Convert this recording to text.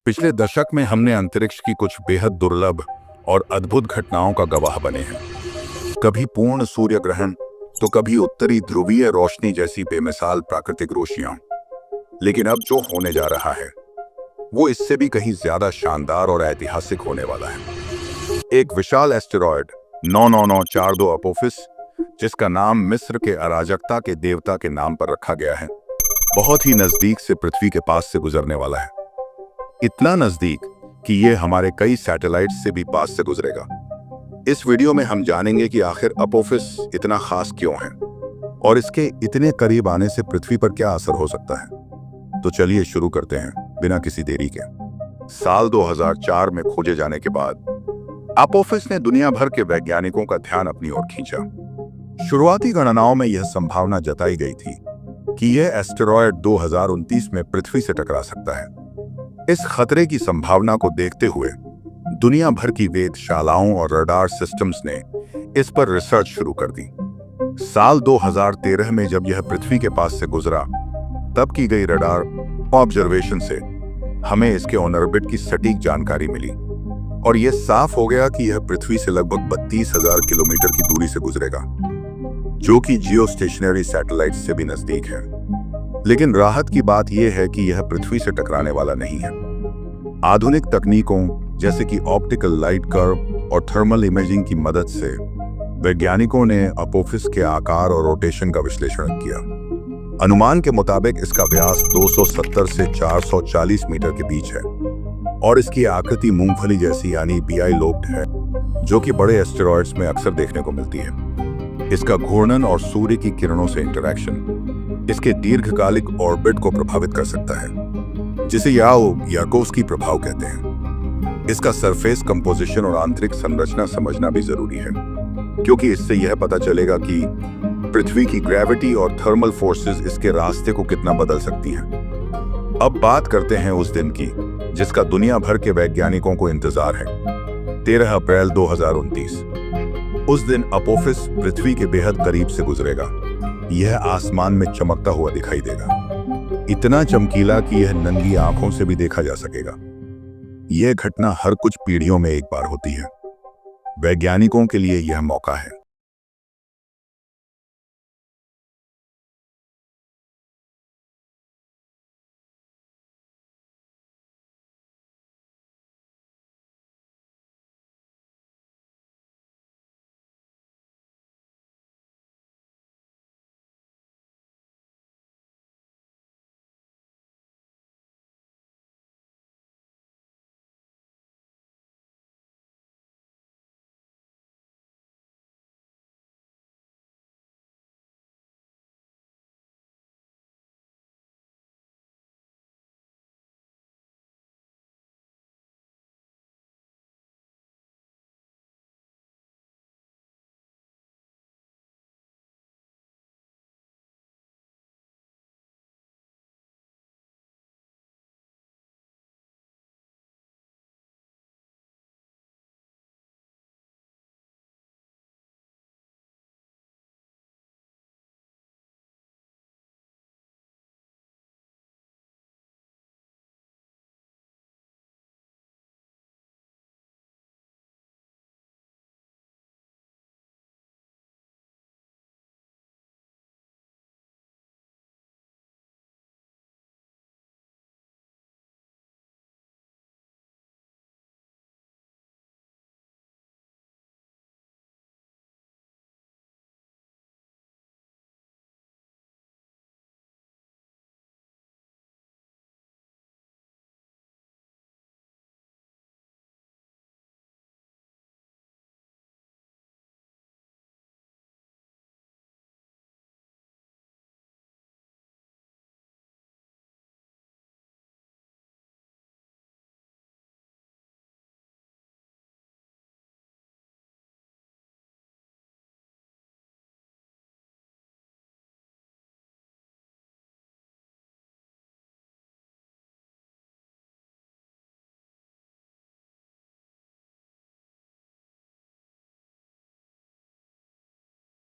पिछले दशक में हमने अंतरिक्ष की कुछ बेहद दुर्लभ और अद्भुत घटनाओं का गवाह बने हैं। कभी पूर्ण सूर्य ग्रहण, तो कभी उत्तरी ध्रुवीय रोशनी जैसी बेमिसाल प्राकृतिक रोशनियां। लेकिन अब जो होने जा रहा है वो इससे भी कहीं ज्यादा शानदार और ऐतिहासिक होने वाला है। एक विशाल एस्टेरॉयड 99942 अपोफिस, जिसका नाम मिस्र के अराजकता के देवता के नाम पर रखा गया है, बहुत ही नजदीक से पृथ्वी के पास से गुजरने वाला है। इतना नजदीक कि ये हमारे कई सैटेलाइट्स से भी पास से गुजरेगा। इस वीडियो में हम जानेंगे कि आखिर अपोफिस इतना खास क्यों है और इसके इतने करीब आने से पृथ्वी पर क्या असर हो सकता है। तो चलिए शुरू करते हैं बिना किसी देरी के। साल 2004 में खोजे जाने के बाद अपोफिस ने दुनिया भर के वैज्ञानिकों का ध्यान अपनी ओर खींचा। शुरुआती गणनाओं में यह संभावना जताई गई थी कि यह एस्टेरॉयड 2029 में पृथ्वी से टकरा सकता है। इस खतरे की संभावना को देखते हुए दुनिया भर की वेधशालाओं और रडार सिस्टम्स ने इस पर रिसर्च शुरू कर दी। साल 2013 में जब यह पृथ्वी के पास से गुजरा, तब की गई रडार ऑब्जर्वेशन से हमें इसके ऑर्बिट की सटीक जानकारी मिली और यह साफ हो गया कि यह पृथ्वी से लगभग 32,000 किलोमीटर की दूरी से गुजरेगा, जो कि जियोस्टेशनरी सैटेलाइट से भी नजदीक है। लेकिन राहत की बात यह है कि यह पृथ्वी से टकराने वाला नहीं है। आधुनिक तकनीकों जैसे कि ऑप्टिकल लाइट कर्व और थर्मल इमेजिंग की मदद से वैज्ञानिकों ने अपोफिस के आकार और रोटेशन का विश्लेषण किया। अनुमान के मुताबिक इसका व्यास 270 से 440 मीटर के बीच है और इसकी आकृति मूंगफली जैसी यानी बीआई लोब्ड है, जो कि बड़े एस्टेरॉयड्स में अक्सर देखने को मिलती है। इसका घूर्णन और सूर्य की किरणों से इंटरैक्शन इसके दीर्घकालिक ऑर्बिट को प्रभावित कर सकता है, जिसे याकोव्स्की प्रभाव कहते हैं। इसका सरफेस कंपोजिशन और आंतरिक संरचना समझना भी जरूरी है, क्योंकि इससे यह पता चलेगा कि पृथ्वी की ग्रेविटी और थर्मल फोर्सेस इसके रास्ते को कितना बदल सकती हैं। अब बात करते हैं उस दिन की जिसका दुनिया भर के वैज्ञानिकों को इंतजार है। 13 अप्रैल 2029। उस दिन अपोफिस पृथ्वी के बेहद करीब से गुजरेगा। यह आसमान में चमकता हुआ दिखाई देगा, इतना चमकीला कि यह नंगी आंखों से भी देखा जा सकेगा। यह घटना हर कुछ पीढ़ियों में एक बार होती है। वैज्ञानिकों के लिए यह मौका है